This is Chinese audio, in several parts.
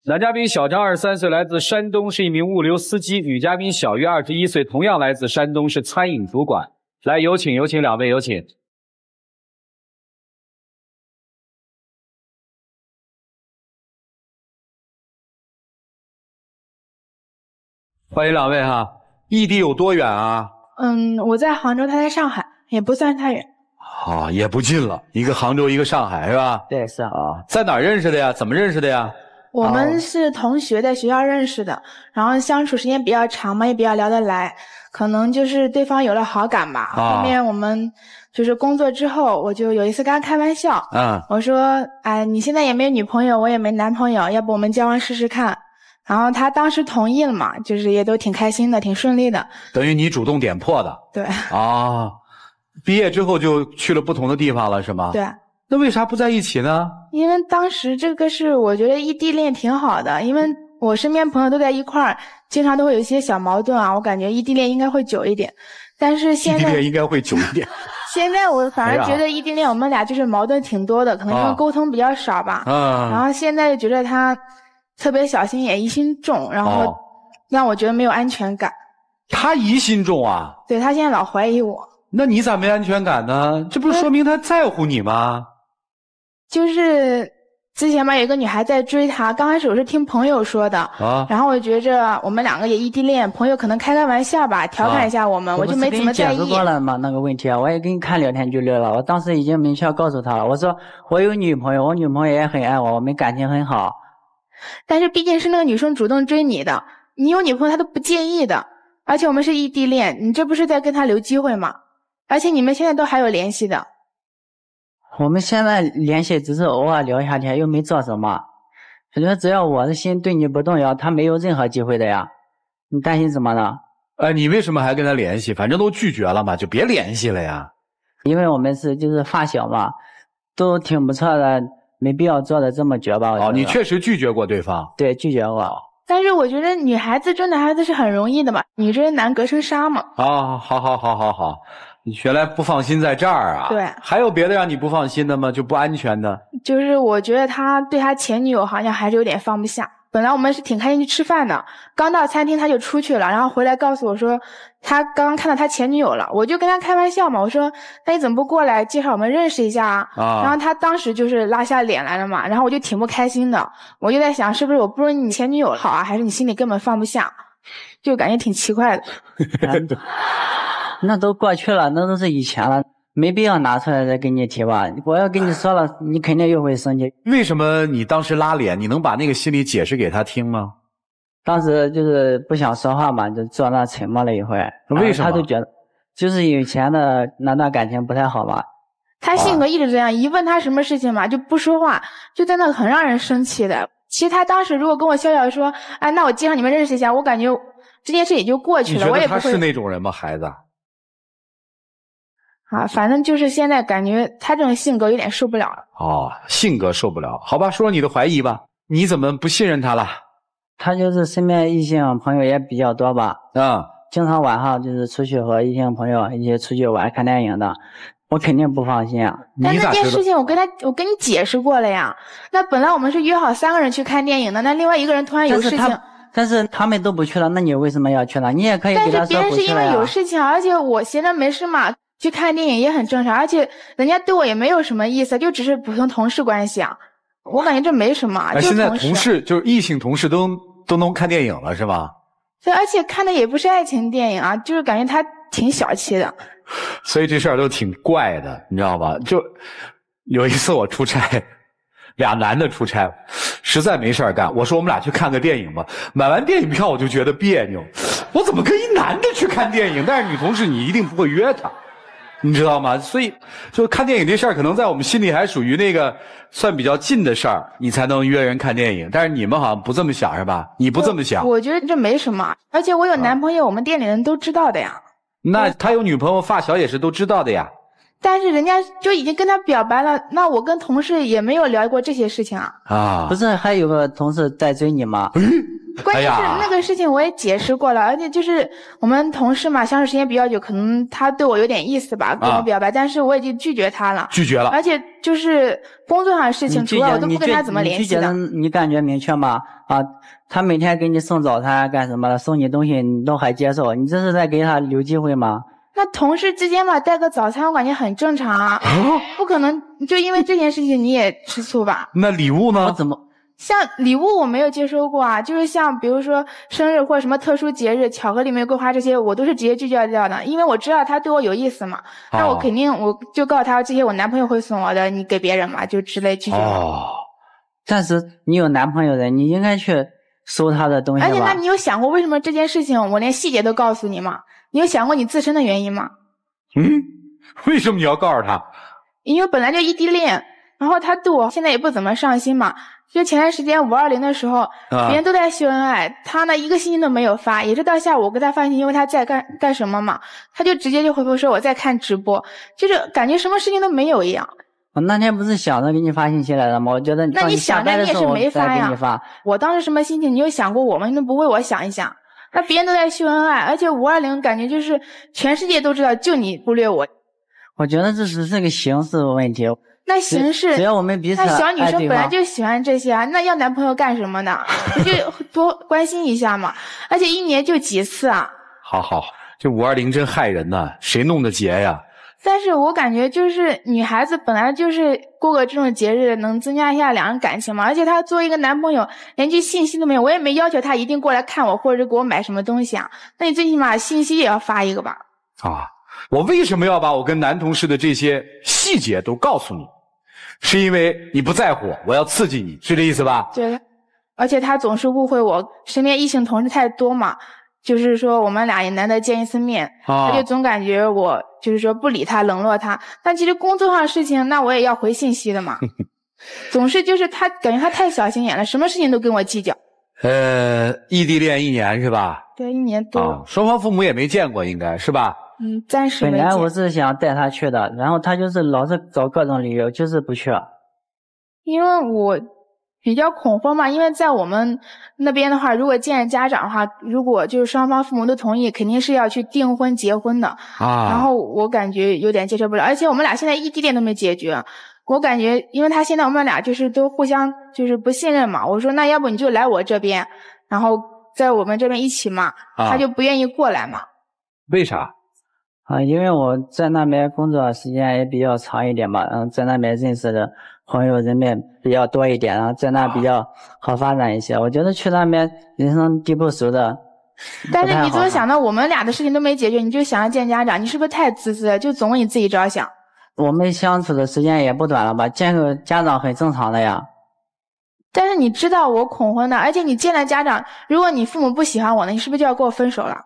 男嘉宾小张23岁，来自山东，是一名物流司机；女嘉宾小鱼21岁，同样来自山东，是餐饮主管。来，有请两位，有请。欢迎两位哈。异地有多远啊？我在杭州，他在上海，也不算太远。啊，也不近了，一个杭州，一个上海，是吧？对，是啊。在哪儿认识的呀？怎么认识的呀？我们是同学，在学校认识的，然后相处时间比较长嘛，也比较聊得来，可能就是对方有了好感吧。后面我们就是工作之后，我就有一次跟他开玩笑，我说，哎，你现在也没女朋友，我也没男朋友，要不我们交往试试看？然后他当时同意了嘛，就是也都挺开心的，挺顺利的。等于你主动点破的。对。啊，毕业之后就去了不同的地方了，是吗？对。那为啥不在一起呢？因为当时这个是我觉得异地恋挺好的，因为我身边朋友都在一块儿，经常都会有一些小矛盾啊，我感觉异地恋应该会久一点。但是现在异地恋应该会久一点。现在我反而觉得异地恋我们俩就是矛盾挺多的，可能因为沟通比较少吧。然后现在就觉得他特别小心眼，疑心重，然后让我觉得没有安全感。他疑心重啊？对，他现在老怀疑我。那你咋没安全感呢？这不是说明他在乎你吗？就是之前吧，有一个女孩在追他，刚开始我是听朋友说的然后我觉着我们两个也异地恋，朋友可能开个玩笑吧，调侃一下我们，我就没怎么在意。我解释过了嘛那个问题啊，我也给你看聊天记录了，我当时已经明确告诉他了，我说我有女朋友，我女朋友也很爱我，我们感情很好。但是毕竟是那个女生主动追你的，你有女朋友她都不介意的，而且我们是异地恋，你这不是在跟她留机会吗？而且你们现在都还有联系的。我们现在联系只是偶尔聊一下天，又没做什么。反正只要我的心对你不动摇，他没有任何机会的呀。你担心什么呢？你为什么还跟他联系？反正都拒绝了嘛，就别联系了呀。因为我们就是发小嘛，都挺不错的，没必要做的这么绝吧。你确实拒绝过对方。对，拒绝过。但是我觉得女孩子追男孩子是很容易的嘛，女追男隔层纱嘛。好，你原来不放心在这儿啊？对。还有别的让你不放心的吗？就不安全的？就是我觉得他对他前女友好像还是有点放不下。本来我们是挺开心去吃饭的，刚到餐厅他就出去了，然后回来告诉我说他刚刚看到他前女友了。我就跟他开玩笑嘛，我说那你怎么不过来介绍我们认识一下啊？然后他当时就是拉下脸来了嘛，然后我就挺不开心的，我就在想是不是我不如你前女友好啊，还是你心里根本放不下，就感觉挺奇怪的。那都过去了，那都是以前了，没必要拿出来再跟你提吧。我要跟你说了，你肯定又会生气。为什么你当时拉脸？你能把那个心理解释给他听吗？当时就是不想说话嘛，就坐那沉默了一会儿。为什么？他就觉得就是以前的那段感情不太好嘛。他性格一直这样，一问他什么事情嘛就不说话，就在那很让人生气的。其实他当时如果跟我笑笑说，哎，那我介绍你们认识一下，我感觉这件事也就过去了。我也不会。你觉得他是那种人吗？孩子？反正就是现在感觉他这种性格有点受不了了。性格受不了。好吧，说说你的怀疑吧。你怎么不信任他了？他就是身边异性朋友也比较多吧。经常晚上就是出去和异性朋友一起出去玩看电影的，我肯定不放心啊。但那件事情我跟你解释过了呀。那本来我们是约好3个人去看电影的，那另外一个人突然有事情。但是他们都不去了，那你为什么要去呢？你也可以给他说不去了呀。但是别人是因为有事情，而且我闲着没事嘛。去看电影也很正常，而且人家对我也没有什么意思，就只是普通同事关系啊。我感觉这没什么。现在同事就是异性同事都能看电影了是吧？对，而且看的也不是爱情电影啊，就是感觉他挺小气的。所以这事儿都挺怪的，你知道吧？就有一次我出差，俩男的出差，实在没事儿干，我说我们俩去看个电影吧。买完电影票我就觉得别扭，我怎么跟一男的去看电影？但是女同事你一定不会约他。你知道吗？所以就看电影这事儿可能在我们心里还属于那个算比较近的事儿，你才能约人看电影。但是你们好像不这么想是吧？你不这么想。我觉得这没什么，而且我有男朋友，我们店里人都知道的呀。那他有女朋友，发小也是都知道的呀。但是人家就已经跟他表白了，那我跟同事也没有聊过这些事情啊。不是还有个同事在追你吗？关键是那个事情我也解释过了，而且就是我们同事嘛，相处时间比较久，可能他对我有点意思吧，跟我表白，但是我已经拒绝他了。拒绝了。而且就是工作上的事情，除了我都不跟他怎么联系的。你感觉明确吗？啊，他每天给你送早餐干什么的，送你东西你都还接受，你这是在给他留机会吗？那同事之间嘛，带个早餐我感觉很正常啊，不可能就因为这件事情你也吃醋吧？那礼物呢？我怎么？像礼物我没有接收过啊，就是像比如说生日或者什么特殊节日，巧克力、玫瑰花这些，我都是直接拒绝掉的，因为我知道他对我有意思嘛。那我肯定我就告诉他这些我男朋友会送我的，你给别人嘛，就之类拒绝了。但是你有男朋友的，你应该去收他的东西吧。而且那你有想过为什么这件事情我连细节都告诉你吗？你有想过你自身的原因吗？为什么你要告诉他？因为本来就异地恋，然后他对我现在也不怎么上心嘛。就前段时间520的时候，别人都在秀恩爱，他呢一个星期都没有发，也是到下午我给他发信息，因为他在干什么嘛，他就直接就回复说我在看直播，就是感觉什么事情都没有一样。我那天不是想着给你发信息来的吗？我觉得那你想着你也是没发呀。我当时什么心情？你有想过我吗？你都不为我想一想。那别人都在秀恩爱，而且520感觉就是全世界都知道，就你忽略我。我觉得这只是个形式问题。那形式，只要我们彼此爱对方，那小女生本来就喜欢这些啊，那要男朋友干什么呢？你就多关心一下嘛，而且1年就几次啊。好，这520真害人呐，谁弄的节呀？但是我感觉就是女孩子本来就是过个这种节日能增加一下两人感情嘛，而且他作为一个男朋友连句信息都没有，我也没要求他一定过来看我或者给我买什么东西啊，那你最起码信息也要发一个吧。我为什么要把我跟男同事的这些细节都告诉你？是因为你不在乎我要刺激你，是这意思吧？对，而且他总是误会我，身边异性同事太多嘛，就是说我们俩也难得见一次面，他就总感觉我就是说不理他，冷落他。但其实工作上的事情，那我也要回信息的嘛。总是就是他感觉他太小心眼了，什么事情都跟我计较。异地恋1年是吧？对，1年多。双方父母也没见过，应该是吧？暂时没见。本来我是想带他去的，然后他就是老是找各种理由，就是不去。因为我比较恐慌嘛，因为在我们那边的话，如果见家长的话，如果就是双方父母都同意，肯定是要去订婚结婚的。然后我感觉有点接受不了，而且我们俩现在异地恋都没解决。我感觉，因为他现在我们俩就是都互相就是不信任嘛，我说那要不你就来我这边，然后在我们这边一起嘛，他就不愿意过来嘛。为啥？因为我在那边工作时间也比较长一点嘛，在那边认识的朋友人脉比较多一点，然后在那比较好发展一些。我觉得去那边人生地不熟的。但是你怎么想到我们俩的事情都没解决，你就想要见家长，你是不是太自私了？就总为你自己着想。我们相处的时间也不短了吧，见个家长很正常的呀。但是你知道我恐婚的，而且你见了家长，如果你父母不喜欢我呢，你是不是就要跟我分手了？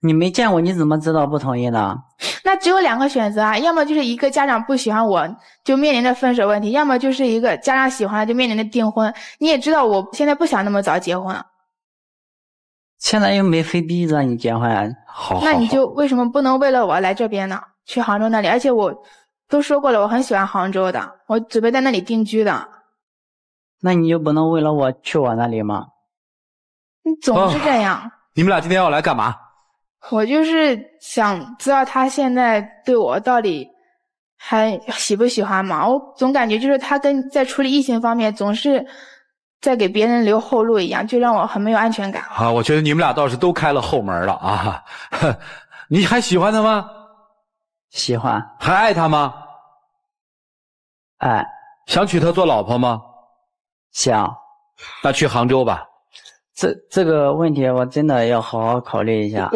你没见过，你怎么知道不同意呢？那只有2个选择啊，要么就是一个家长不喜欢我，就面临着分手问题；要么就是一个家长喜欢，就面临着订婚。你也知道，我现在不想那么早结婚。现在又没非逼着你结婚，好。那你就为什么不能为了我来这边呢？去杭州那里，而且我都说过了，我很喜欢杭州的，我准备在那里定居的。那你就不能为了我去我那里吗？你总是这样。你们俩今天要来干嘛？我就是想知道他现在对我到底还喜不喜欢嘛？我总感觉就是他在处理异性方面总是在给别人留后路一样，就让我很没有安全感。我觉得你们俩倒是都开了后门了啊！你还喜欢他吗？喜欢。还爱他吗？爱。想娶她做老婆吗？想。那去杭州吧。这个问题我真的要好好考虑一下。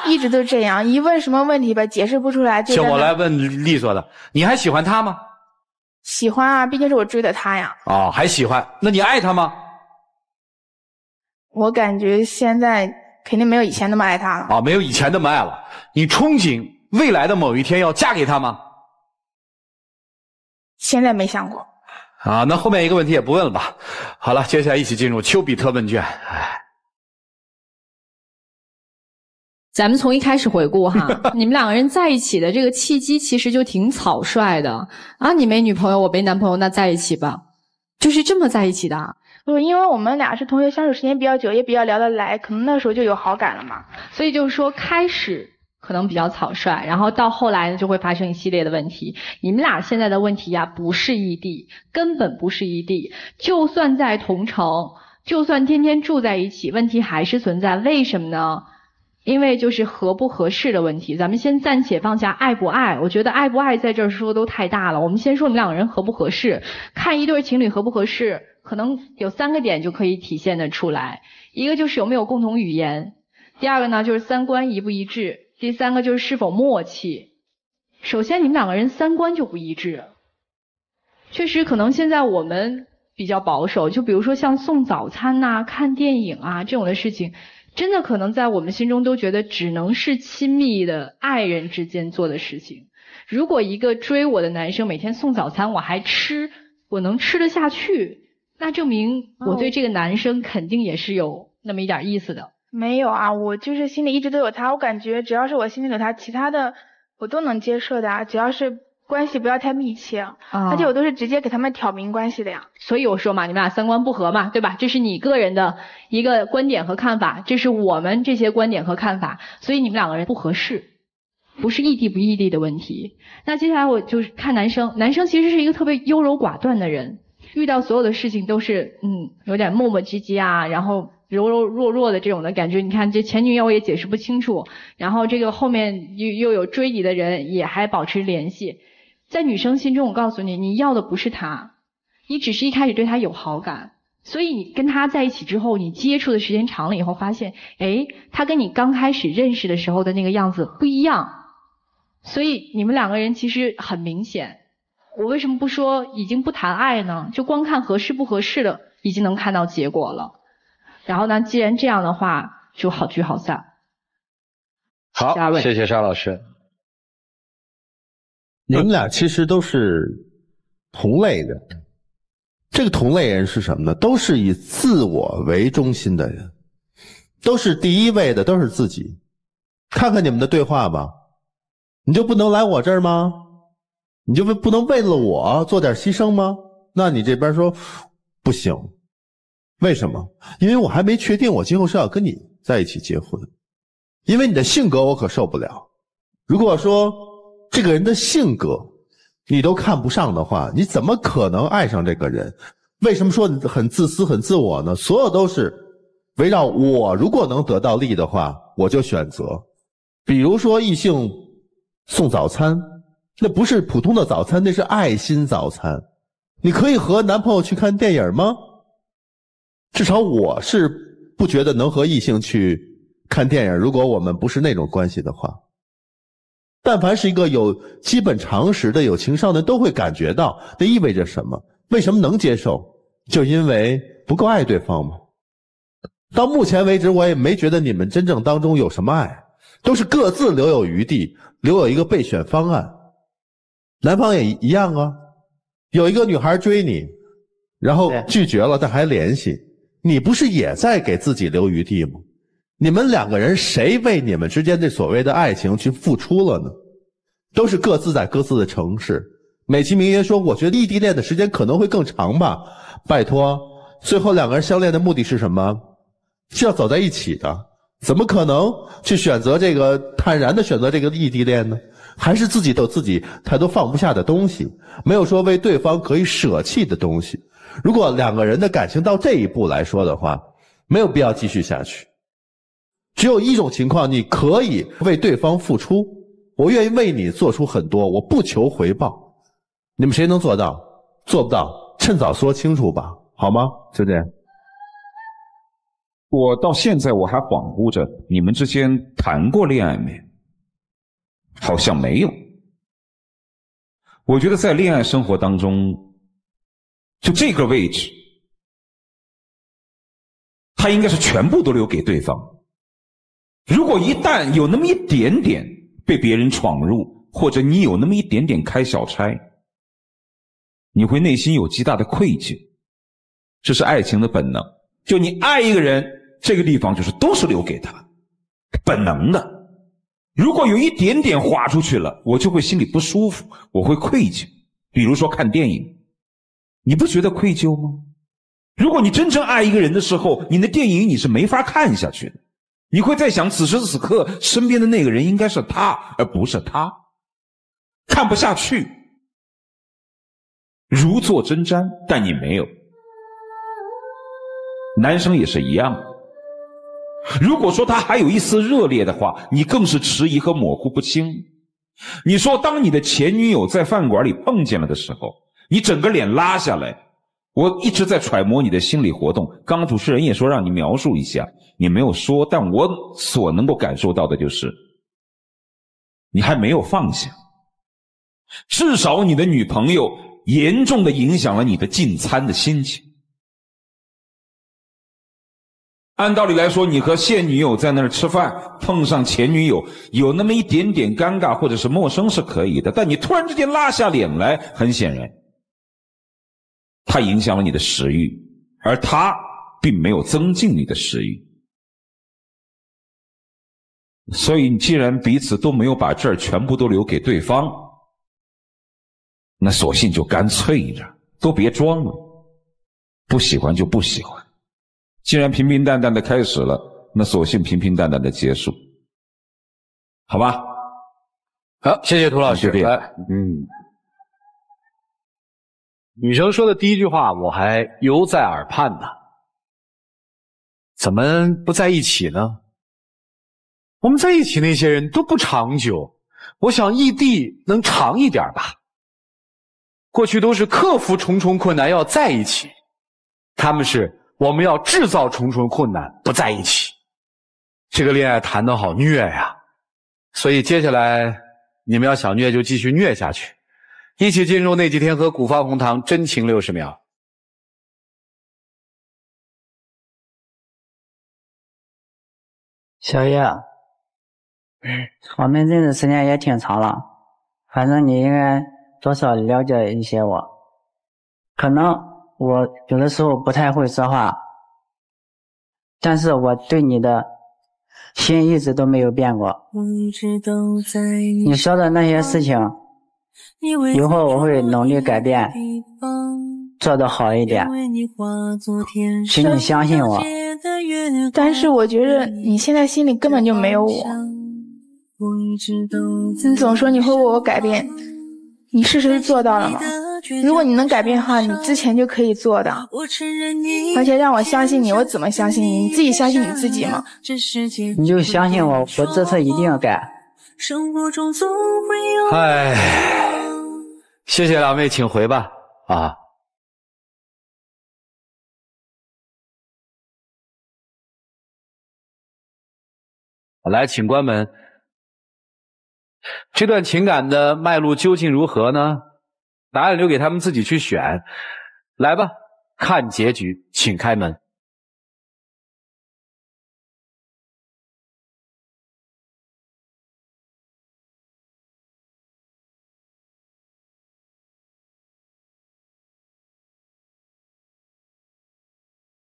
一直都这样，一问什么问题吧，解释不出来。行，我来问利索的，你还喜欢他吗？喜欢啊，毕竟是我追的他呀。还喜欢？那你爱他吗？我感觉现在肯定没有以前那么爱他了。没有以前那么爱了。你憧憬未来的某一天要嫁给他吗？现在没想过。那后面一个问题也不问了吧。好了，接下来一起进入丘比特问卷。咱们从一开始回顾哈，你们2个人在一起的这个契机其实就挺草率的啊！你没女朋友，我没男朋友，那在一起吧。就是这么在一起的啊？不，因为我们俩是同学，相处时间比较久，也比较聊得来，可能那时候就有好感了嘛。所以就是说，开始可能比较草率，然后到后来呢，就会发生一系列的问题。你们俩现在的问题呀，不是异地，根本不是异地。就算在同城，就算天天住在一起，问题还是存在。为什么呢？因为就是合不合适的问题。咱们先暂且放下爱不爱，我觉得爱不爱在这儿说都太大了。我们先说你们两个人合不合适。看一对情侣合不合适，可能有3个点就可以体现得出来。一个就是有没有共同语言，第二个呢就是三观一不一致，第三个就是是否默契。首先你们两个人三观就不一致，确实可能现在我们比较保守，就比如说像送早餐呐、看电影啊这种的事情，真的可能在我们心中都觉得只能是亲密的爱人之间做的事情。如果一个追我的男生每天送早餐我还吃，我能吃得下去，那证明我对这个男生肯定也是有那么一点意思的。没有啊，我就是心里一直都有他，我感觉只要是我心里有他，其他的我都能接受的啊，只要是关系不要太密切，而且我都是直接给他们挑明关系的呀。所以我说嘛，你们俩三观不合嘛，对吧？这是你个人的一个观点和看法，这是我们这些观点和看法，所以你们两个人不合适，不是异地不异地的问题。那接下来我就是看男生，男生其实是一个特别优柔寡断的人，遇到所有的事情都是有点磨磨唧唧啊，然后柔柔弱弱的这种的感觉。你看这前女友也解释不清楚，然后这个后面又有追你的人也还保持联系。在女生心中，我告诉你，你要的不是他，你只是一开始对他有好感，所以你跟他在一起之后，你接触的时间长了以后发现，他跟你刚开始认识的时候的那个样子不一样，所以你们两个人其实很明显。我为什么不说已经不谈爱呢？就光看合适不合适的，已经能看到结果了。然后呢，既然这样的话，就好聚好散。好，谢谢沙老师。你们俩其实都是同类人，这个同类人是什么呢？都是以自我为中心的人，都是第一位的，都是自己。看看你们的对话吧，你就不能来我这儿吗？你就不能为了我做点牺牲吗？那你这边说不行，为什么？因为我还没确定我今后是要跟你在一起结婚，因为你的性格我可受不了。如果说这个人的性格你都看不上的话，你怎么可能爱上这个人？为什么说你很自私很自我呢？所有都是围绕我，如果能得到利的话我就选择。比如说异性送早餐，那不是普通的早餐，那是爱心早餐。你可以和男朋友去看电影吗？至少我是不觉得能和异性去看电影，如果我们不是那种关系的话。但凡是一个有基本常识的有情商的都会感觉到那意味着什么。为什么能接受？就因为不够爱对方吗？到目前为止我也没觉得你们真正当中有什么爱，都是各自留有余地，留有一个备选方案。男方也一样啊，有一个女孩追你，然后拒绝了但还联系，你不是也在给自己留余地吗？你们两个人谁为你们之间这所谓的爱情去付出了呢？都是各自在各自的城市。美其名曰说我觉得异地恋的时间可能会更长吧，拜托，最后两个人相恋的目的是什么？是要走在一起的，怎么可能去选择这个坦然的选择这个异地恋呢？还是自己都自己太多放不下的东西，没有说为对方可以舍弃的东西。如果两个人的感情到这一步来说的话，没有必要继续下去。只有一种情况，你可以为对方付出，我愿意为你做出很多，我不求回报。你们谁能做到？做不到，趁早说清楚吧，好吗？就这样。我到现在我还恍惚着，你们之间谈过恋爱没？好像没有。我觉得在恋爱生活当中，就这个位置，他应该是全部都留给对方。如果一旦有那么一点点被别人闯入，或者你有那么一点点开小差，你会内心有极大的愧疚。这是爱情的本能，就你爱一个人，这个地方就是都是留给他，本能的。如果有一点点滑出去了，我就会心里不舒服，我会愧疚。比如说看电影，你不觉得愧疚吗？如果你真正爱一个人的时候，你的电影你是没法看下去的。你会在想，此时此刻身边的那个人应该是他，而不是他，看不下去，如坐针毡，但你没有。男生也是一样，如果说他还有一丝热烈的话，你更是迟疑和模糊不清。你说当你的前女友在饭馆里碰见了的时候，你整个脸拉下来，我一直在揣摩你的心理活动，刚刚主持人也说让你描述一下，你没有说，但我所能够感受到的就是你还没有放下，至少你的女朋友严重的影响了你的进餐的心情。按道理来说，你和现女友在那儿吃饭，碰上前女友，有那么一点点尴尬或者是陌生是可以的，但你突然之间拉下脸来，很显然它影响了你的食欲，而它并没有增进你的食欲。所以既然彼此都没有把这儿全部都留给对方，那索性就干脆着，都别装了，不喜欢就不喜欢。既然平平淡淡的开始了，那索性平平淡淡的结束，好吧？好，谢谢涂老师。来，女生说的第一句话我还犹在耳畔呢，怎么不在一起呢？我们在一起那些人都不长久，我想异地能长一点吧。过去都是克服重重困难要在一起，他们是我们要制造重重困难不在一起。这个恋爱谈得好虐呀，所以接下来你们要想虐就继续虐下去，一起进入那几天和古方红糖真情60秒。小叶，我们认识时间也挺长了，反正你应该多少了解一些我。可能我有的时候不太会说话，但是我对你的心一直都没有变过。你说的那些事情，以后我会努力改变，做得好一点，请你相信我。但是我觉得你现在心里根本就没有我，你总说你会为我改变，你事实做到了吗？如果你能改变的话，你之前就可以做的，而且让我相信你，我怎么相信你？你自己相信你自己吗？你就相信我，我这次一定要改。哎，谢谢两位，请回吧。啊，来，请关门。这段情感的脉络究竟如何呢？答案留给他们自己去选。来吧，看结局，请开门。